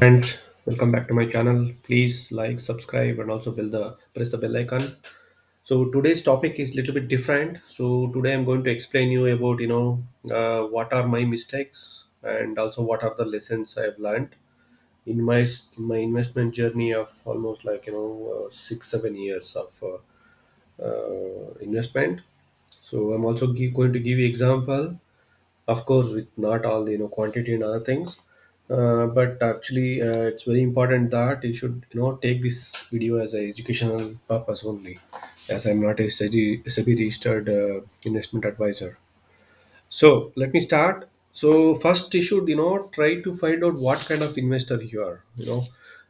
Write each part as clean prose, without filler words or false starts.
And welcome back to my channel. Please like, subscribe, and also press the bell icon. So today's topic is a little bit different. So today I'm going to explain you about what are my mistakes and also what are the lessons I've learned in my investment journey of almost 6-7 years of investment. So I'm also going to give you example, of course with not all the quantity and other things, but actually it's very important that you should take this video as a educational purpose only, as I'm not a SEBI registered investment advisor. So let me start. So first you should try to find out what kind of investor you are.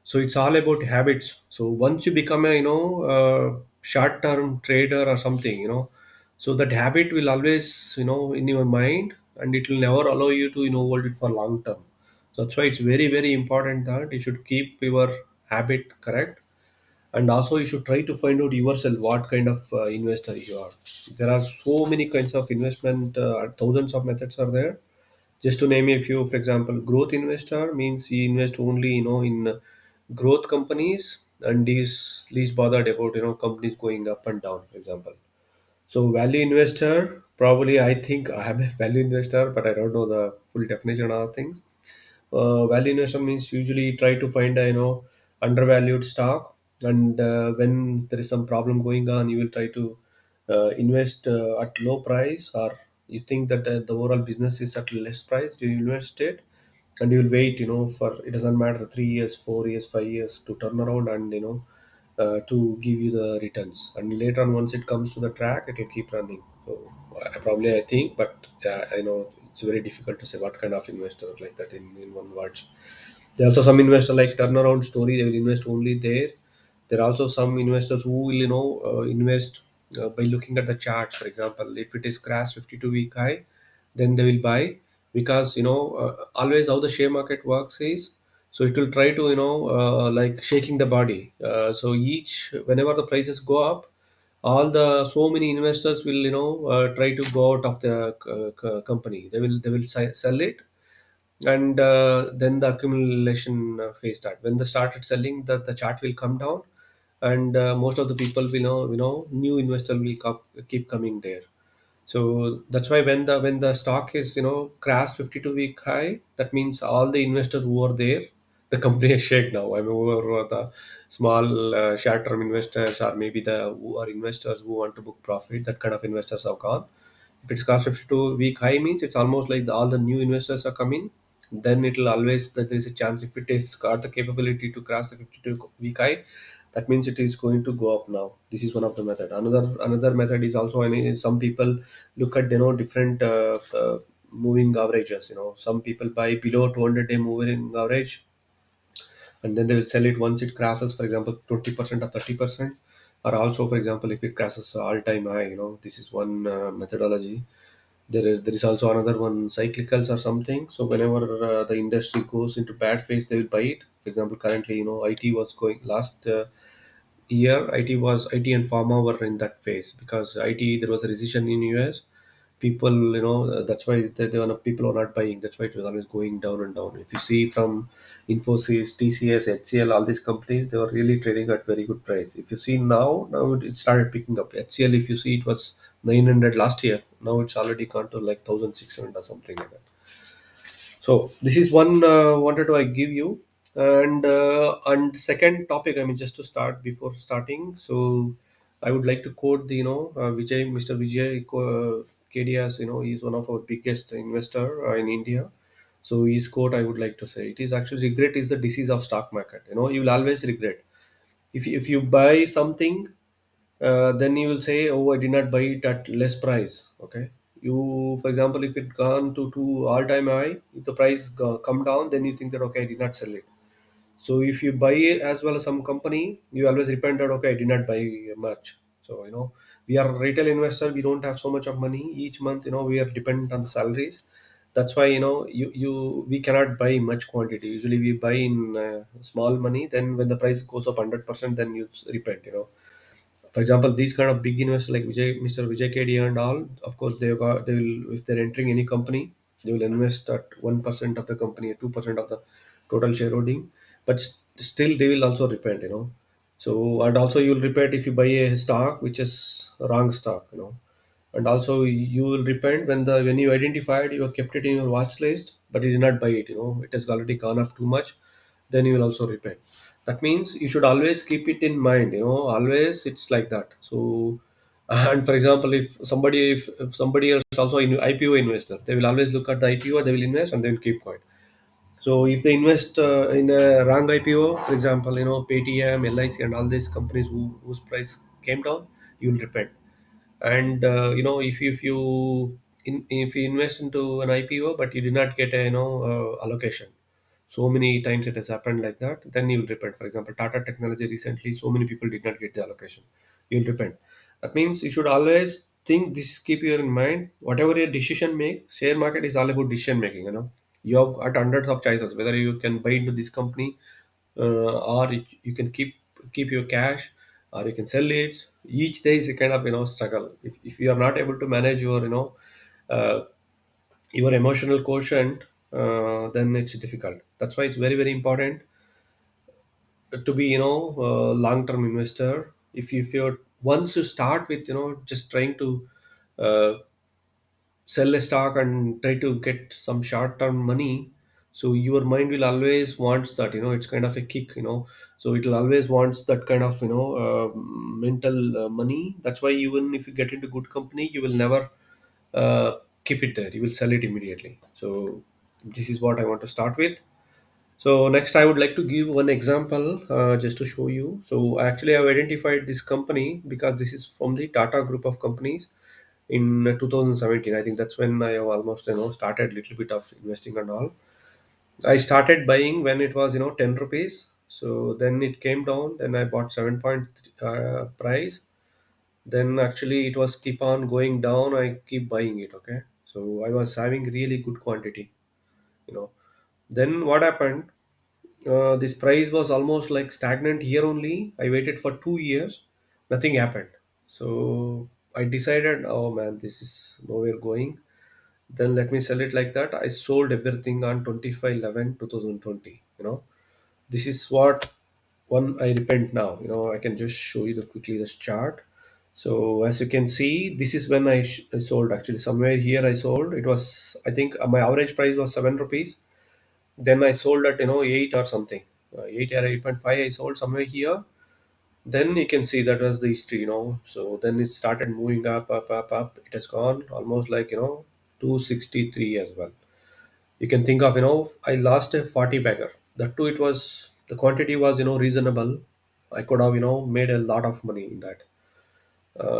So it's all about habits. So once you become a short term trader or something, so that habit will always in your mind, and it will never allow you to hold it for long term. So that's why it's very very important that you should keep your habit correct, and also you should try to find out yourself what kind of investor you are. There are so many kinds of investment, thousands of methods are there. Just to name a few, for example, growth investor means he invest only in growth companies, and he's least bothered about companies going up and down, for example. So value investor, probably I think I am a value investor, but I don't know the full definition of things. Value investor means usually try to find a undervalued stock, and when there is some problem going on, you will try to invest at low price, or you think that the overall business is at less price, you invest it, and you will wait for, it doesn't matter, 3 years, 4 years, 5 years to turn around and to give you the returns, and later on once it comes to the track it will keep running. So I think, but I know it's very difficult to say what kind of investor like that in one word. There are also some investor like turnaround story, they will invest only there. There are also some investors who will invest by looking at the charts. For example, if it is crash 52-week high, then they will buy, because always how the share market works is, so it will try to like shaking the body. So each whenever the prices go up, all the so many investors will try to go out of the company. They will sell it, and then the accumulation phase start. When they started selling, the chart will come down, and most of the people will new investor will keep coming there. So that's why when the stock is crashed 52-week high, that means all the investors who are there, the company is shake now. I mean, who are the small short-term investors, or maybe the who are investors who want to book profit, that kind of investors have gone. If it's crossed 52-week high, means it's almost like all the new investors are coming. Then it will always that there is a chance, if it is got the capability to cross the 52-week high, that means it is going to go up now. This is one of the method. Another method is also, I mean, some people look at different moving averages. Some people buy below 200-day moving average, and then they will sell it once it crashes, for example, 20% or 30%. Or also, for example, if it crashes all time high, this is one methodology. There is also another one, cyclicals or something. So whenever the industry goes into bad phase, they will buy it. For example, currently IT was going last year, IT and pharma were in that phase, because IT, there was a recession in US. People, that's why people are not buying. That's why it was always going down and down. If you see from Infosys, TCS, HCL, all these companies, they were really trading at very good price. If you see now it started picking up. HCL, if you see, it was 900 last year. Now it's already gone to like 1600 or something like that. So this is one wanted to I give you. And second topic, I mean, just to start, before starting, so I would like to quote the Vijay, Mr. Vijay Kedias. He's one of our biggest investor in India. So his quote I would like to say, it is actually, regret is the disease of stock market. You will always regret if you buy something, then you will say, oh, I did not buy it at less price. Okay, you, for example, if it gone to all time high, if the price come down, then you think that, okay, I did not sell it. So if you buy it as well as some company, you always repent that, okay, I did not buy much. So we are retail investor, we don't have so much of money each month. We are dependent on the salaries. That's why we cannot buy much quantity. Usually we buy in small money, then when the price goes up 100%, then you repent. For example, these kind of big investors like Mr. Vijay KD and all, of course, they will, if they're entering any company, they will invest at 1% of the company, 2% of the total shareholding, but still they will also repent, So and also you will repent if you buy a stock which is wrong stock, and also you will repent when you identified you have kept it in your watch list but you did not buy it, it has already gone up too much, then you will also repent. That means you should always keep it in mind, always it's like that. So and for example, if somebody else also in IPO investor, they will always look at the IPO, they will invest and then keep quiet. So if they invest in a wrong IPO, for example, Paytm, LIC, and all these companies whose price came down, you will repent. And if you invest into an IPO but you did not get a allocation, so many times it has happened like that, then you will repent. For example, Tata Technology recently, so many people did not get the allocation, you will repent. That means you should always think this, keep your in mind, whatever your decision make, share market is all about decision making, you have got hundreds of choices whether you can buy into this company, or you can keep your cash, or you can sell it. Each day is a kind of struggle. If you are not able to manage your uh, your emotional quotient, then it's difficult. That's why it's very very important to be long term investor. If you're once you start with just trying to uh, sell a stock and try to get some short term money, so your mind will always wants that, it's kind of a kick, so it will always wants that kind of mental money. That's why even if you get into good company, you will never uh, keep it there, you will sell it immediately. So this is what I want to start with. So next I would like to give one example, just to show you. So actually I've identified this company because this is from the Tata group of companies. In 2017, I think that's when I have almost started little bit of investing and all. I started buying when it was 10 rupees, so then it came down, then I bought 7 point price, then actually it was keep on going down, I keep buying it. Okay, so I was having really good quantity, you know then what happened, this price was almost like stagnant here only. I waited for 2 years, nothing happened. So I decided, oh man, this is nowhere going. Then let me sell it like that. I sold everything on 25/11/2020. This is what one I repent now. I can just show you the quickly this chart. So as you can see, this is when I sold actually. Somewhere here I sold. It was, I think, my average price was 7 rupees. Then I sold at 8 or something, 8 or 8.5. I sold somewhere here. Then you can see that was the history. So then it started moving up, up, up, up. It has gone almost like 263 as well. You can think of, I lost a 40 bagger. That too, it was the quantity was reasonable. I could have made a lot of money in that.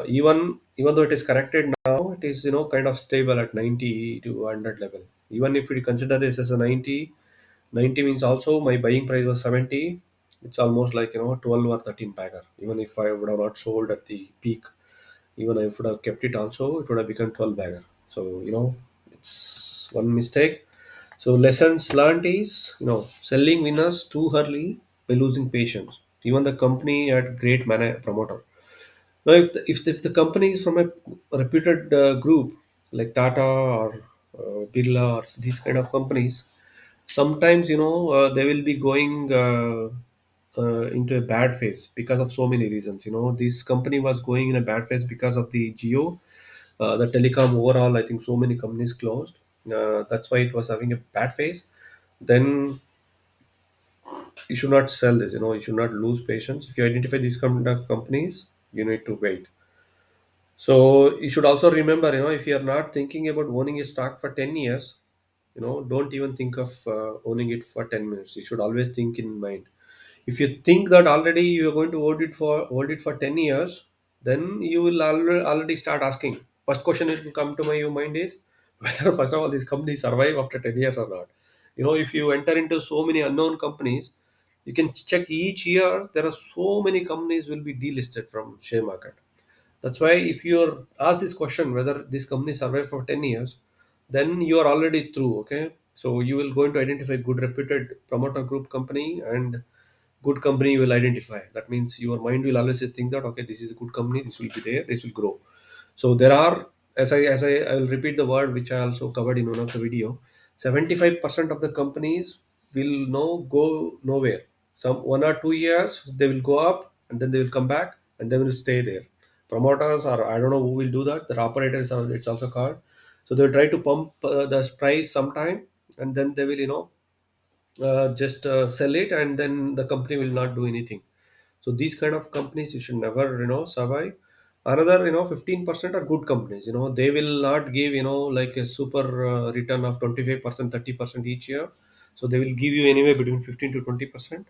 Even though it is corrected now, it is kind of stable at 90 to 100 level. Even if we consider this as a 90 means also my buying price was 70. It's almost like 12 or 13 bagger. Even if I would have not sold at the peak, even I would have kept it also, it would have become 12 bagger. So it's one mistake. So lessons learned is, selling winners too early by losing patience. Even the company had great promoter. Now, if the company is from a reputed group like Tata or Birla or these kind of companies, sometimes they will be going into a bad phase because of so many reasons. This company was going in a bad phase because of the Geo, the telecom overall. I think so many companies closed. That's why it was having a bad phase. Then you should not sell this. You should not lose patience. If you identify these kind of companies, you need to wait. So you should also remember, if you are not thinking about owning a stock for 10 years, don't even think of owning it for 10 minutes. You should always think in mind. If you think that already you are going to hold it for 10 years, then you will already start asking. First question that will come to my your mind is whether first of all these companies survive after 10 years or not. If you enter into so many unknown companies, you can check each year there are so many companies will be delisted from share market. That's why if you're asked this question whether this company survive for 10 years, then you are already through. Okay, so you will going to identify good reputed promoter group company, and good company you will identify. That means your mind will always think that okay, this is a good company, this will be there, this will grow. So there are, I will repeat the word which I also covered in one of the video. 75% of the companies will go nowhere. Some 1 or 2 years they will go up, and then they will come back, and they will stay there. Promoters, or I don't know who will do that, the operators are, it's also called. So they'll try to pump the price sometime, and then they will just sell it, and then the company will not do anything. So these kind of companies you should never survive. Another 15% are good companies. They will not give like a super return of 25%, 30% each year. So they will give you anywhere between 15 to 20%.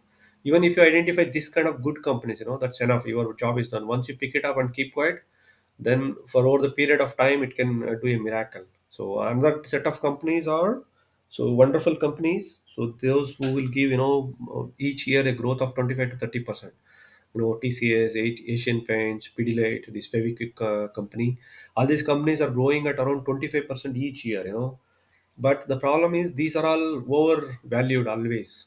Even if you identify this kind of good companies, that's enough. Your job is done. Once you pick it up and keep quiet, then for over the period of time it can do a miracle. So another set of companies are so wonderful companies. So those who will give each year a growth of 25 to 30%. TCS, Asian Paints, Pidilite, this Fevikwik company. All these companies are growing at around 25% each year. But the problem is these are all overvalued always.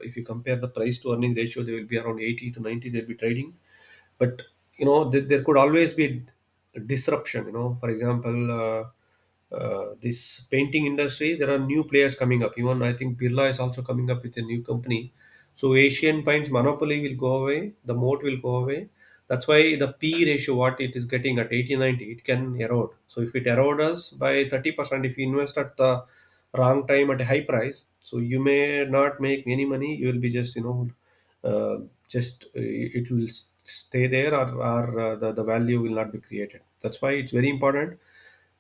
If you compare the price to earning ratio, they will be around 80 to 90. They'll be trading, but there could always be disruption. For example, this painting industry, there are new players coming up. Even I think Birla is also coming up with a new company. So Asian Paints monopoly will go away, the moat will go away. That's why the P ratio, what it is getting at 80 90, it can erode. So if it erodes by 30%, if you invest at the wrong time at a high price, so you may not make any money. You will be just just it will stay there, or the value will not be created. That's why it's very important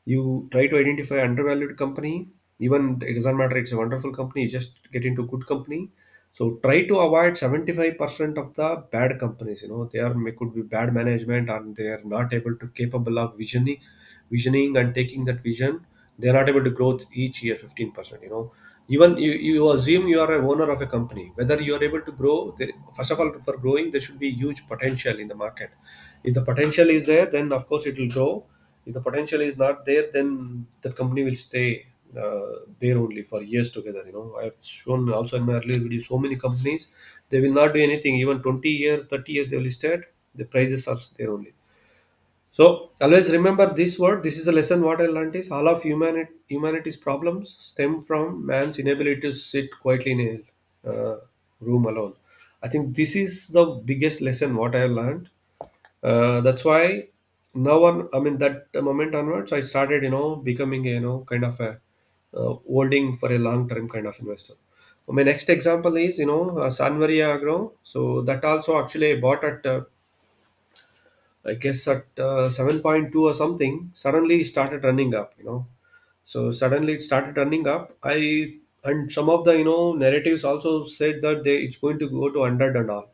you try to identify undervalued company. Even it doesn't matter, it's a wonderful company, you just get into good company. So try to avoid 75% of the bad companies. They are could be bad management, and they are not able to capable of visioning and taking that vision. They are not able to grow each year 15%. Even you assume you are a owner of a company, whether you are able to grow. First of all, for growing there should be huge potential in the market. If the potential is there, then of course it will grow. If the potential is not there, then the company will stay there only for years together. I've shown also in my earlier video so many companies, they will not do anything. Even 20 years, 30 years they will stay. The prices are there only. So always remember this word. This is a lesson. What I learned is all of humanity's problems stem from man's inability to sit quietly in a room alone. I think this is the biggest lesson what I learned. That's why now on, I mean, that moment onwards, I started, becoming a, kind of a holding for a long term kind of investor. My next example is, Sanvaria Agro. So that also actually I bought at, I guess at 7.2 or something. Suddenly it started running up. So suddenly it started running up. And some of the, narratives also said that it's going to go to 100 and all.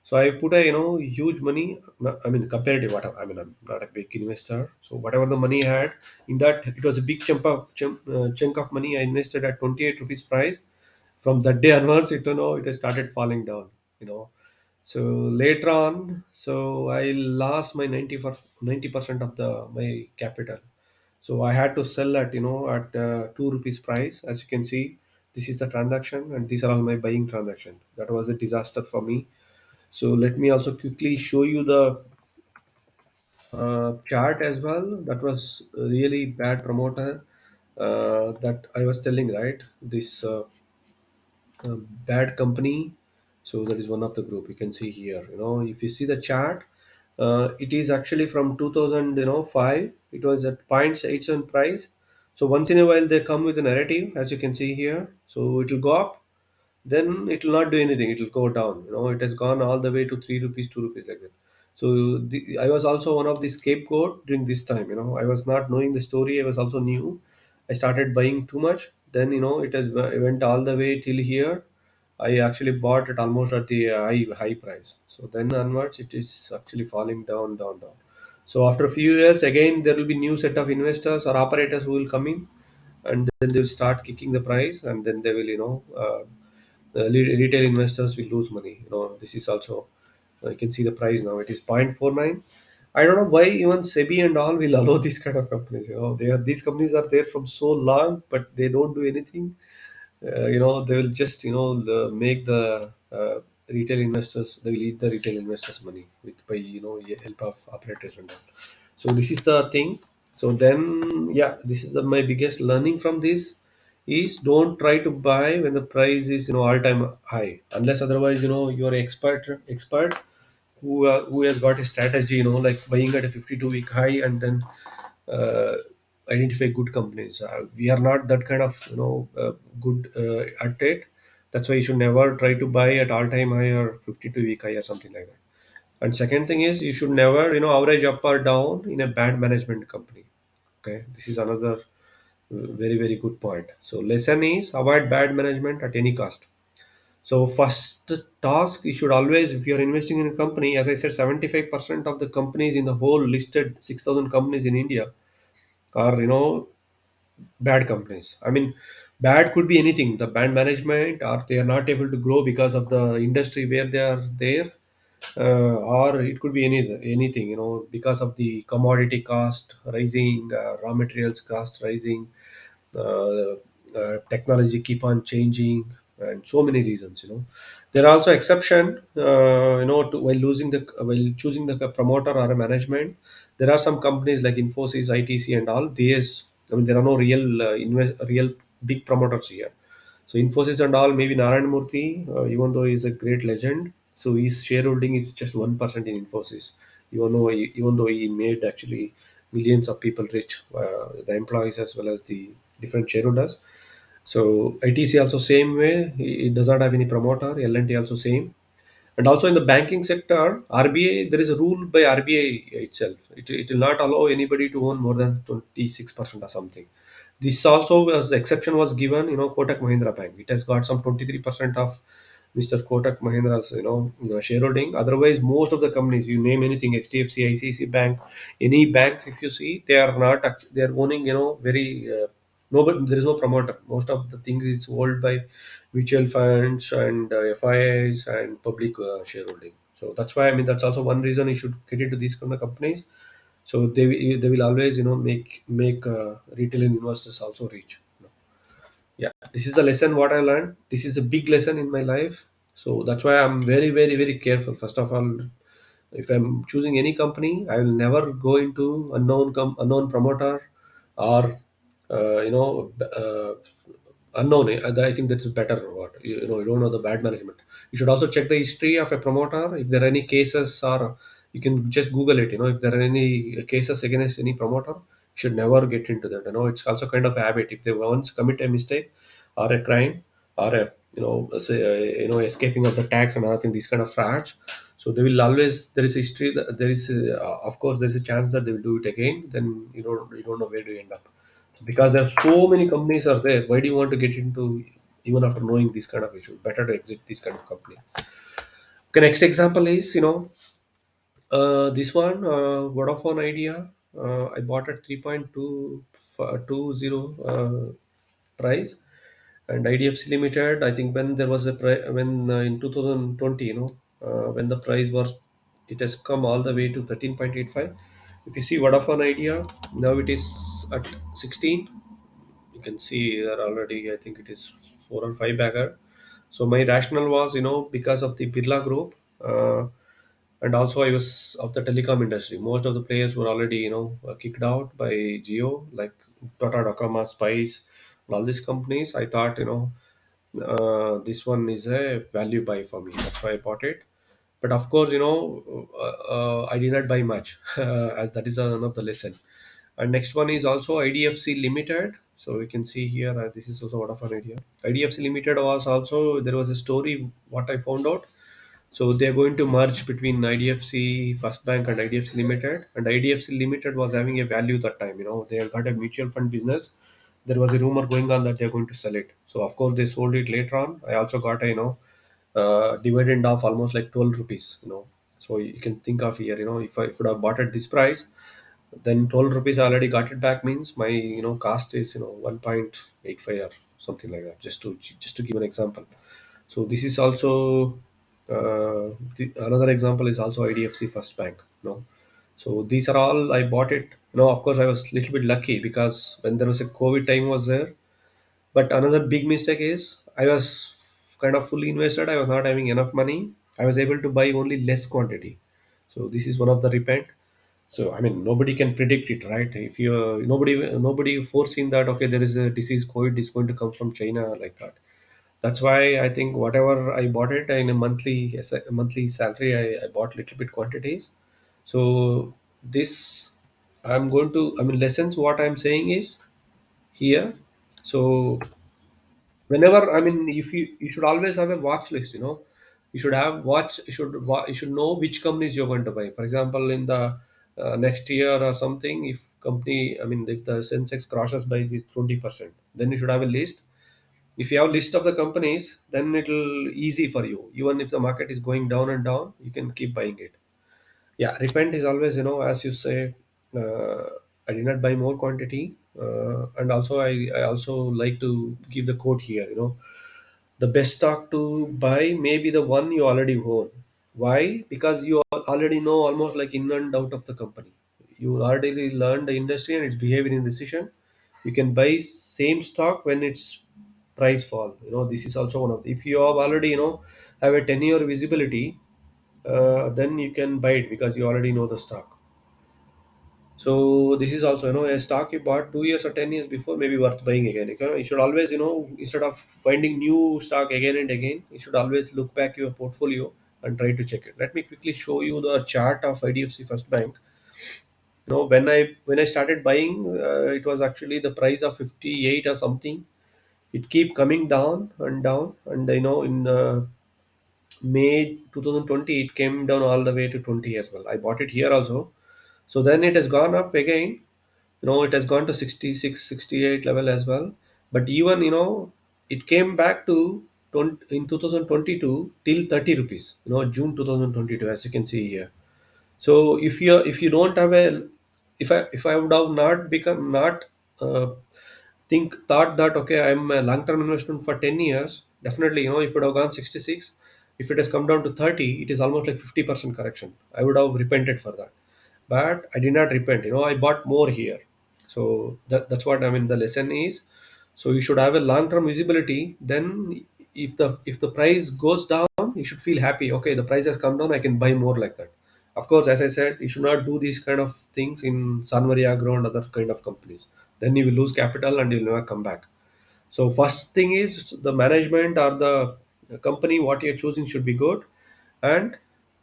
So I put a huge money. I mean, comparative. What I mean, I'm not a big investor. So whatever the money I had in that, it was a big chunk of money. I invested at 28 rupees price. From that day onwards, it has started falling down. You know. So later on, so I lost my 90% of the my capital. So I had to sell at at 2 rupees price. As you can see, this is the transaction, and these are all my buying transaction. That was a disaster for me. So let me also quickly show you the chart as well. That was a really bad promoter that I was telling, right? This bad company. So that is one of the group you can see here. If you see the chart, it is actually from 2005. It was at 0.87 price. So once in a while they come with a narrative, as you can see here. So it will go up, then it will not do anything, it will go down. It has gone all the way to 3 rupees, 2 rupees, like that. So I was also one of the scapegoat during this time. I was not knowing the story, I was also new. I started buying too much, then it has went all the way till here. I actually bought it almost at the high price. So then onwards it is actually falling down, down, down. So after a few years again there will be new set of investors or operators who will come in, and then they will start kicking the price, and then they will retail investors will lose money. This is also, you can see the price now, it is 0.49. I don't know why even SEBI and all will allow these kind of companies. These companies are there from so long, but they don't do anything. They will just make the retail investors, they will eat the retail investors money with by help of operators and all. So this is the thing. So then, yeah, this is my biggest learning from this is don't try to buy when the price is all time high, unless otherwise you're an expert who has got a strategy, like buying at a 52-week high and then uh, identify good companies. We are not that kind of good at it. That's why you should never try to buy at all time high or 52-week high or something like that. And second thing is you should never average up or down in a bad management company. Okay, this is another very very good point. So lesson is avoid bad management at any cost. So first task, you should always, if you are investing in a company, as I said, 75% of the companies in the whole listed 6,000 companies in India are bad companies. I mean, bad could be anything. The bad management, or they are not able to grow because of the industry where they are there, or it could be anything. Because of the commodity cost rising, raw materials cost rising, uh, technology keep on changing, and so many reasons. There are also exception, while choosing the promoter or a management. There are some companies like Infosys, ITC and all these. I mean, there are no real big promoters here. So Infosys and all, maybe Narayan Murthy, even though he's a great legend, so his shareholding is just 1% in Infosys. Even though he made actually millions of people rich, the employees as well as the different shareholders. So ITC also same way. It does not have any promoter. L&T also same. And also in the banking sector, RBI, there is a rule by RBI itself. It will not allow anybody to own more than 26% or something. This also was exception was given, Kotak Mahindra Bank. It has got some 23% of Mr. Kotak Mahindra's, shareholding. Otherwise, most of the companies, you name anything, HDFC, ICICI Bank, any banks, if you see, they are not, they are owning, very, nobody, there is no promoter. Most of the things is owned by mutual funds and FIIs and public shareholding. So that's why, I mean, that's also one reason you should get into these kind of companies. So they will always make retail investors also rich. Yeah, this is a lesson what I learned. This is a big lesson in my life. So that's why I'm very very very careful. First of all, if I'm choosing any company, I will never go into unknown promoter or unknown. I think that's a better word. You don't know the bad management. You should also check the history of a promoter. If there are any cases, or you can just Google it. If there are any cases against any promoter, you should never get into that. It's also kind of a habit. If they once commit a mistake or a crime or a say, escaping of the tax and other thing, these kind of frauds. So they will always, there is history. There is of course there is a chance that they will do it again. Then you don't know where to end up. So because there are so many companies are there, why do you want to get into, even after knowing this kind of issue? Better to exit this kind of company. Okay, next example is this one, Vodafone Idea. I bought at 3.220 price, and IDFC Limited. I think when there was when in 2020, when the price was, it has come all the way to 13.85. If you see Vodafone Idea, now it is at 16. You can see that already. I think it is 4 or 5 bagger. So my rationale was, because of the Birla Group, and also I was of the telecom industry. Most of the players were already, kicked out by Geo, like Tata Docomo, Spice, and all these companies. I thought, this one is a value buy for me. That's why I bought it. But of course, I did not buy much, as that is one of the lesson. And next one is also IDFC Limited. So you can see here, this is also one of an idea. IDFC Limited was also, there was a story what I found out. So they are going to merge between IDFC First Bank and IDFC Limited. And IDFC Limited was having a value that time. They have got a mutual fund business. There was a rumor going on that they're going to sell it. So of course they sold it later on. I also got a dividend of almost like 12 rupees. So you can think of here. If I would have bought at this price, then 12 rupees I already got it back, means my cost is 1.85 or something like that, just to give an example. So this is also another example is also IDFC First Bank. So these are all I bought it. Of course I was a little bit lucky because when there was a COVID time was there. But another big mistake is I was kind of fully invested. I was not having enough money. I was able to buy only less quantity. So this is one of the repent. So I mean, nobody can predict it, right? If you nobody foreseen that okay, there is a disease COVID is going to come from China like that. That's why I think whatever I bought it in a monthly, as a monthly salary, I bought little bit quantities. So this, I'm going to, I mean, lessons what I'm saying is here. So whenever, I mean, if you should always have a watch list, you should have watch, you should know which companies you're going to buy. For example, in the next year or something, if company, I mean, if the Sensex crosses by the 20%, then you should have a list. If you have a list of the companies, then it'll easy for you. Even if the market is going down and down, you can keep buying it. Yeah, repent is always, as you say, uh, I did not buy more quantity. And also I also like to give the quote here, the best stock to buy may be the one you already own. Why? Because you already know almost like in and out of the company. You already learned the industry and its behavior in decision. You can buy same stock when its price fall. This is also one of if you have already have a 10-year visibility, then you can buy it because you already know the stock. So this is also, a stock you bought 2 years or 10 years before may be worth buying again. You should always, instead of finding new stock again and again, you should always look back your portfolio and try to check it. Let me quickly show you the chart of IDFC First Bank. When I started buying, it was actually the price of 58 or something. It keep coming down and down, and in May 2020 it came down all the way to 20 as well. I bought it here also. So then it has gone up again. It has gone to 66, 68 level as well. But even it came back to 20, in 2022 till 30 rupees, June 2022, as you can see here. So if you don't have a, if I would have not become not uh, thought that okay, I'm a long term investment for 10 years, definitely, if it would have gone 66, if it has come down to 30, it is almost like 50% correction. I would have repented for that, but I did not repent. I bought more here. So that's what I mean. The lesson is, so you should have a long-term visibility. Then, if the price goes down, you should feel happy. Okay, the price has come down. I can buy more like that. Of course, as I said, you should not do these kind of things in Sanmari Agro and other kind of companies. Then you will lose capital and you'll never come back. So first thing is the management or the company what you're choosing should be good, and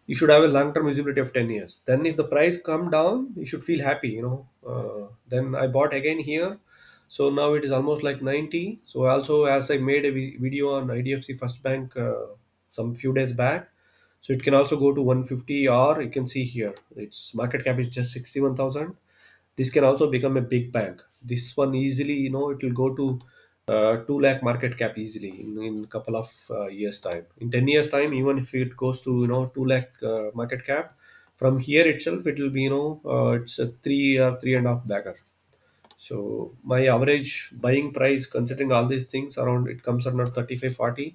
you should have a long-term visibility of 10 years. Then if the price come down, you should feel happy. Then I bought again here. So now it is almost like 90. So also, as I made a video on IDFC First Bank some few days back, so it can also go to 150, or you can see here its market cap is just 61,000. This can also become a big bank. This one easily, it will go to 2 lakh market cap easily in a couple of years time. In 10 years time, even if it goes to 2 lakh market cap, from here itself it will be, it's a 3 or 3.5 bagger. So my average buying price, considering all these things, around it comes around 35, 40.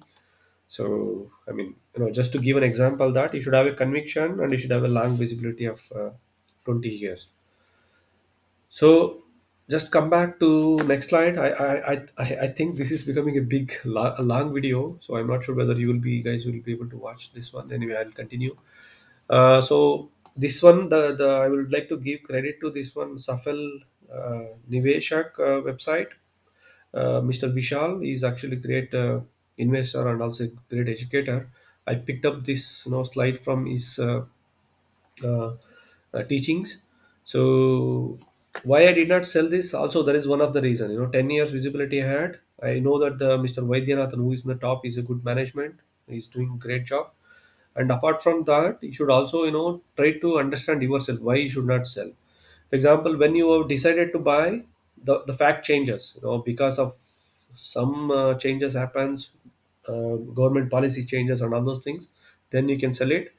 So I mean, just to give an example, that you should have a conviction and you should have a long visibility of 20 years. So just come back to next slide. I think this is becoming a long video, so I'm not sure whether you guys will be able to watch this one. Anyway, I'll continue. So this one, the I would like to give credit to this one, Safal Niveshak website. Mr. Vishal is actually great investor and also a great educator. I picked up this slide from his uh, teachings. So why I did not sell this also, there is one of the reason, 10 years visibility I had. I know that the Mr. Vaidyanathan, who is in the top, is a good management. He's doing great job. And apart from that, you should also, try to understand yourself why you should not sell. For example, when you have decided to buy, the fact changes, because of some changes happens, government policy changes and all those things, then you can sell it.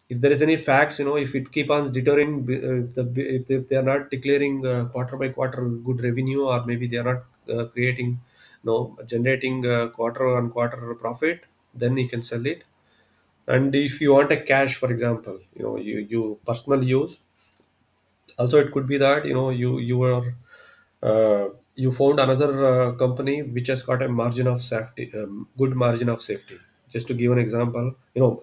If there is any facts, if it keep on deterring, if they are not declaring quarter by quarter good revenue, or maybe they are not creating, generating quarter on quarter profit, then you can sell it. And if you want a cash, for example, you personal use, also it could be that you found another company which has got a margin of safety, good margin of safety. Just to give an example,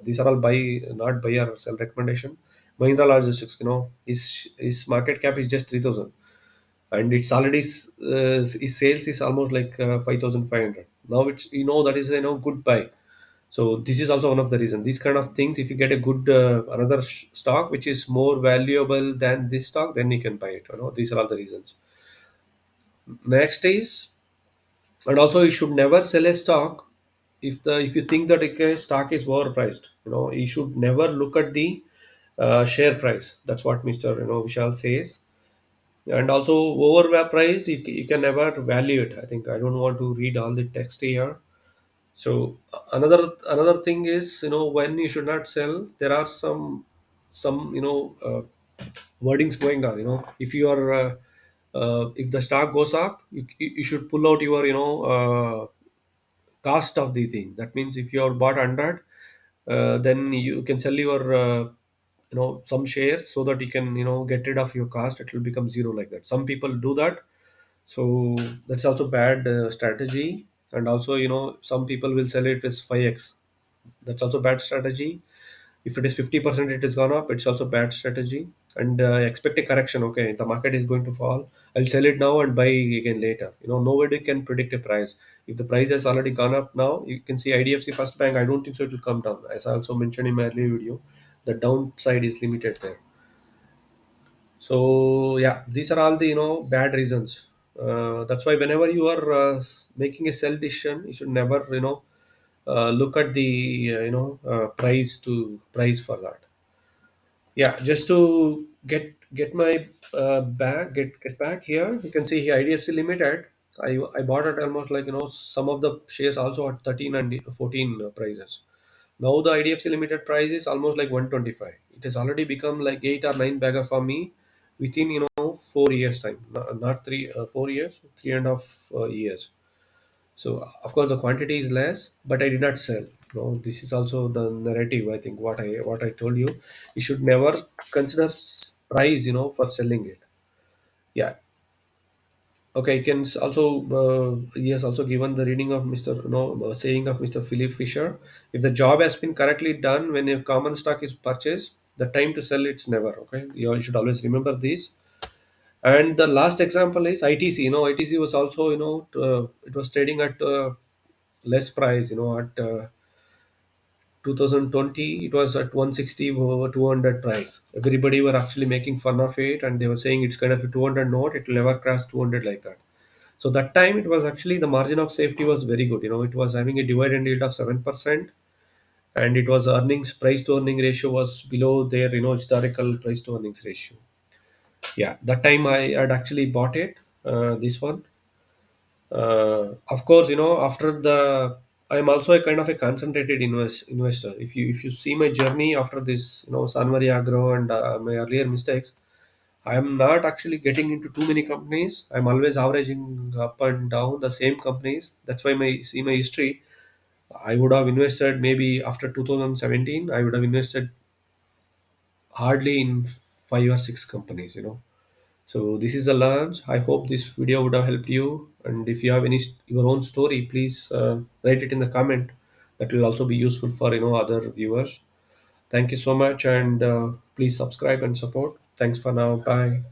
these are all buy, not buy or sell recommendation. Mahindra Logistics, his market cap is just 3,000, and it's already his sales is almost like 5,500. Now it's, that is, good buy. So this is also one of the reasons. These kind of things, if you get a good another stock which is more valuable than this stock, then you can buy it. These are all the reasons. Next is, and also you should never sell a stock if you think that a stock is overpriced. You should never look at the share price. That's what Mr. Vishal says. And also overpriced, you can never value it. I think I don't want to read all the text here. So another thing is, when you should not sell, there are some wordings going on. If you are if the stock goes up, you should pull out your cost of the thing. That means if you are bought 100, then you can sell your some shares so that you can get rid of your cost. It will become zero like that. Some people do that, so that's also bad strategy. And also, some people will sell it with 5x. That's also bad strategy. If it is 50% it is gone up, it's also bad strategy. And expect a correction. Okay, the market is going to fall, I'll sell it now and buy again later. Nobody can predict a price. If the price has already gone up now, you can see IDFC First Bank, I don't think so it will come down. As I also mentioned in my earlier video, the downside is limited there. So yeah, these are all the bad reasons. That's why whenever you are making a sell decision, you should never look at the price for that. Yeah, just to get my get back here, you can see here IDFC Limited. I bought it almost like some of the shares also at 13 and 14 prices. Now the IDFC Limited price is almost like 125. It has already become like 8 or 9 bagger for me within 4 years time. Not 4 years, 3.5 years. So of course the quantity is less, but I did not sell. This is also the narrative. I think what I told you, you should never consider price, for selling it. Yeah. Okay. You can also he has also given the reading of Mr. Saying of Mr. Philip Fisher. If the job has been correctly done when a common stock is purchased, the time to sell it's never. Okay. You should always remember this. And the last example is ITC. ITC was also it was trading at less price. At 2020 it was at 160 over 200 price. Everybody were actually making fun of it, and they were saying it's kind of a 200 note, it will never cross 200 like that. So that time it was actually, the margin of safety was very good. It was having a dividend yield of 7%, and it was earnings, price to earning ratio was below their historical price to earnings ratio. Yeah, that time I had actually bought it, this one. Of course, after the, I'm also a kind of a concentrated investor. If you see my journey after this, Sanmari Agro and my earlier mistakes, I am not actually getting into too many companies. I'm always averaging up and down the same companies. That's why my history. I would have invested maybe after 2017. I would have invested hardly in 5 or 6 companies. So this is the launch. I hope this video would have helped you. And if you have any your own story, please write it in the comment. That will also be useful for other viewers. Thank you so much, and please subscribe and support. Thanks for now. Bye.